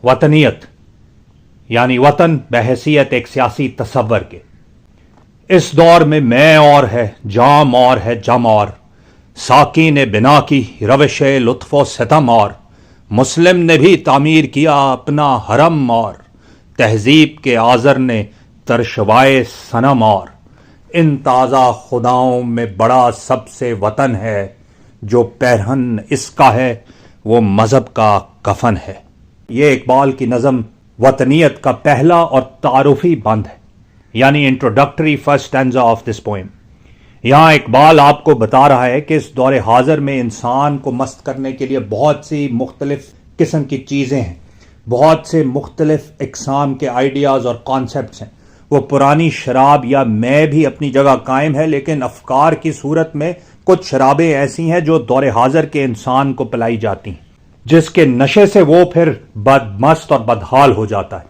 वतनियत यानी वतन बहैसियत एक सियासी तसव्वुर के। इस दौर में मैं और है, जाम और है जम और, साकी ने बिना की रविश लुत्फ व सितम और, मुस्लिम ने भी तामीर किया अपना हरम और, तहजीब के आज़र ने तरशवाए सनम और, इन ताज़ा खुदाओं में बड़ा सबसे वतन है, जो पैरहन इसका है वो मजहब का कफन है। ये इकबाल की नज़म वतनियत का पहला और तारुफी बंद है, यानी introductory first stanza of this poem. यहाँ इकबाल आपको बता रहा है कि इस दौरे हाजिर में इंसान को मस्त करने के लिए बहुत सी मुख्तलिफ किस्म की चीज़ें हैं, बहुत से मुख्तलिफ इकसाम के आइडियाज़ और कॉन्सेप्ट्स हैं। वो पुरानी शराब या मैं भी अपनी जगह कायम है, लेकिन अफकार की सूरत में कुछ शराबें ऐसी हैं जो दौरे हाजिर के इंसान को पिलाई जाती हैं, जिसके नशे से वो फिर बदमस्त और बदहाल हो जाता है।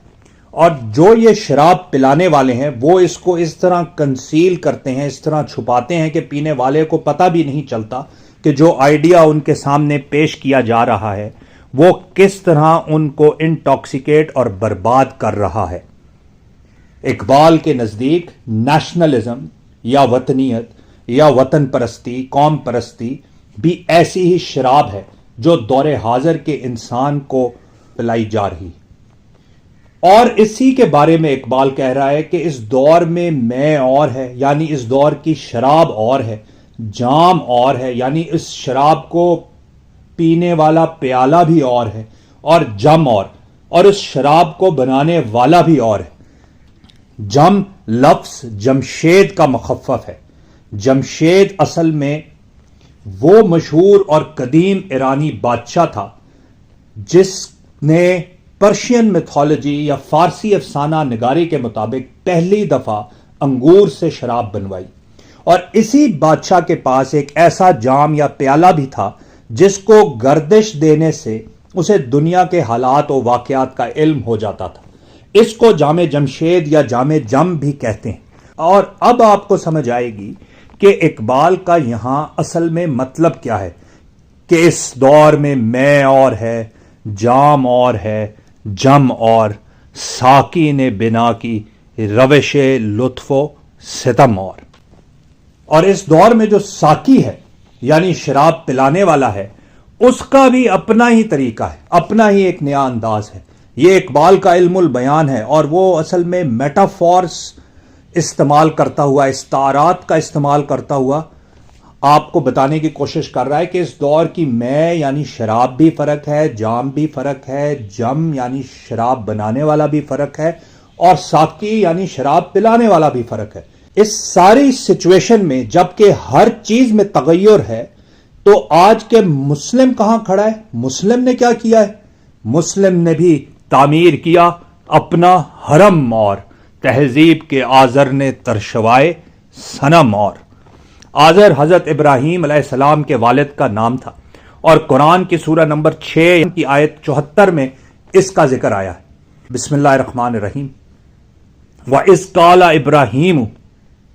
और जो ये शराब पिलाने वाले हैं वो इसको इस तरह कंसील करते हैं, इस तरह छुपाते हैं कि पीने वाले को पता भी नहीं चलता कि जो आइडिया उनके सामने पेश किया जा रहा है वो किस तरह उनको इंटॉक्सिकेट और बर्बाद कर रहा है। इकबाल के नज़दीक नेशनलिज्म या वतनियत या वतन परस्ती, कौम परस्ती भी ऐसी ही शराब है जो दौरे हाजिर के इंसान को पिलाई जा रही। और इसी के बारे में इकबाल कह रहा है कि इस दौर में मैं और है, यानी इस दौर की शराब और है, जाम और है, यानी इस शराब को पीने वाला प्याला भी और है, और जम और इस शराब को बनाने वाला भी और है। जम लफ्ज जमशेद का मुखफ़्फ़फ है। जमशेद असल में वो मशहूर और कदीम ईरानी बादशाह था जिसने पर्शियन मिथोलॉजी या फारसी अफसाना निगारी के मुताबिक पहली दफा अंगूर से शराब बनवाई। और इसी बादशाह के पास एक ऐसा जाम या प्याला भी था जिसको गर्दिश देने से उसे दुनिया के हालात और वाकयात का इल्म हो जाता था। इसको जामे जमशेद या जामे जम भी कहते हैं। और अब आपको समझ आएगी कि इकबाल का यहां असल में मतलब क्या है कि इस दौर में मैं और है, जाम और है, जम और, साकी ने बिना की रविश लुत्फो सितम और इस दौर में जो साकी है यानी शराब पिलाने वाला है उसका भी अपना ही तरीका है, अपना ही एक नया अंदाज है। ये इकबाल का इल्मुल बयान है और वो असल में मेटाफॉर्स इस्तेमाल करता हुआ, इस्तारात का इस्तेमाल करता हुआ आपको बताने की कोशिश कर रहा है कि इस दौर की मैं यानी शराब भी फर्क है, जाम भी फर्क है, जम यानी शराब बनाने वाला भी फर्क है, और साकी यानी शराब पिलाने वाला भी फर्क है। इस सारी सिचुएशन में जबकि हर चीज में तगय्युर है, तो आज के मुस्लिम कहां खड़ा है? मुस्लिम ने क्या किया है? मुस्लिम ने भी तामीर किया अपना हरम और, तहजीब के आज़र ने तरशवाए सनम और। आज़र हजरत इब्राहीम अलैहिस्सलाम के वालिद का नाम था और कुरान की सूरह नंबर 6 की आयत 74 में इसका जिक्र आया है। बिस्मिल्लाहिर्रहमानिर्रहीम। व इस काला इब्राहीम,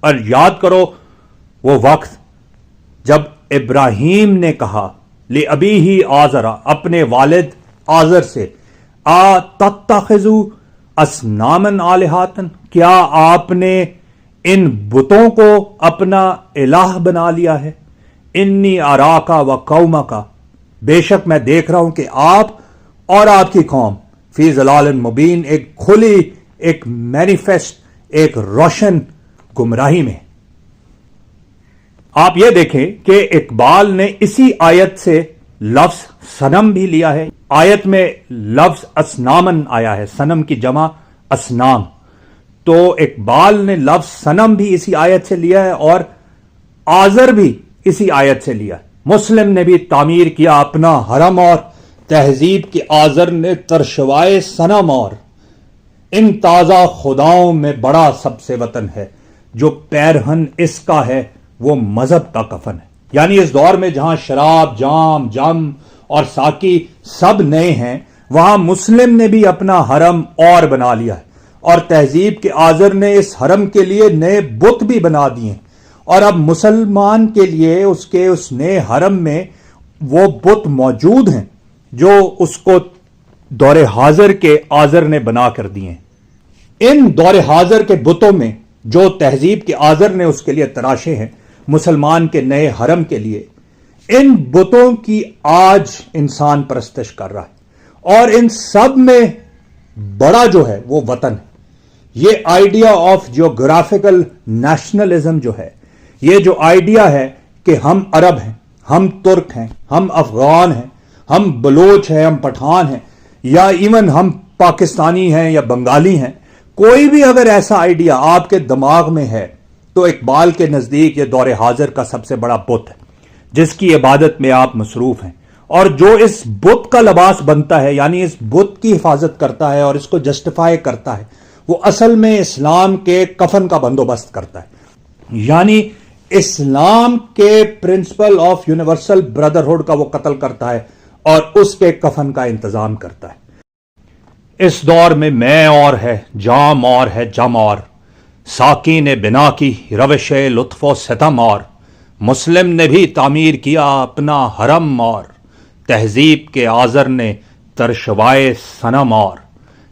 और याद करो वो वक्त जब इब्राहीम ने कहा ले अबी ही आज़रा, अपने वालिद आज़र से, आ तत्तखिज़ू असनामन आलिहातन, क्या आपने इन बुतों को अपना इलाह बना लिया है? इन्नी अराका व कौमा का, बेशक मैं देख रहा हूं कि आप और आपकी कौम फी ज़लालिन मुबीन, एक खुली, एक मैनिफेस्ट, एक रोशन गुमराही में। आप यह देखें कि इकबाल ने इसी आयत से लफ्ज सनम भी लिया है। आयत में लफ्ज असनामन आया है, सनम की जमा असनाम, तो इकबाल ने लफ्ज सनम भी इसी आयत से लिया है और आज़र भी इसी आयत से लिया है। मुस्लिम ने भी तामीर किया अपना हरम और, तहजीब के आज़र ने तरशवाए सनम और, इन ताज़ा खुदाओं में बड़ा सबसे वतन है, जो पैरहन इसका है वो मजहब का कफन है। यानी इस दौर में जहां शराब, जाम, जम और साकी सब नए हैं, वहां मुस्लिम ने भी अपना हरम और बना लिया है और तहजीब के आज़र ने इस हरम के लिए नए बुत भी बना दिए और अब मुसलमान के लिए उसके उस नए हरम में वो बुत मौजूद हैं जो उसको दौर हाजिर के आजर ने बना कर दिए। इन दौर हाजिर के बुतों में जो तहजीब के आजर ने उसके लिए तराशे हैं, मुसलमान के नए हरम के लिए, इन बुतों की आज इंसान परस्तिश कर रहा है। और इन सब में बड़ा जो है वो वतन है। ये आइडिया ऑफ जियोग्राफिकल नेशनलिज्म जो है, ये जो आइडिया है कि हम अरब हैं, हम तुर्क हैं, हम अफगान हैं, हम बलोच हैं, हम पठान हैं, या इवन हम पाकिस्तानी हैं या बंगाली हैं, कोई भी अगर ऐसा आइडिया आपके दिमाग में है तो इकबाल के नजदीक ये दौर हाजिर का सबसे बड़ा बुत है जिसकी इबादत में आप मसरूफ हैं। और जो इस बुत का लिबास बनता है, यानी इस बुत की हिफाजत करता है और इसको जस्टिफाई करता है, वो असल में इस्लाम के कफन का बंदोबस्त करता है। यानी इस्लाम के प्रिंसिपल ऑफ यूनिवर्सल ब्रदरहुड का वो कत्ल करता है और उसके कफन का इंतजाम करता है। इस दौर में मैं और है, जाम और है जम और, साकी ने बिना की रविश लुत्फो सितम और, मुस्लिम ने भी तामीर किया अपना हरम और, तहजीब के आजर ने तरशवाए सनम और,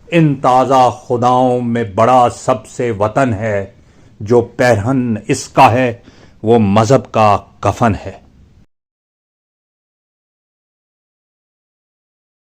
इन ताज़ा खुदाओं में बड़ा सबसे वतन है, जो पैरहन इसका है वो मजहब का कफन है।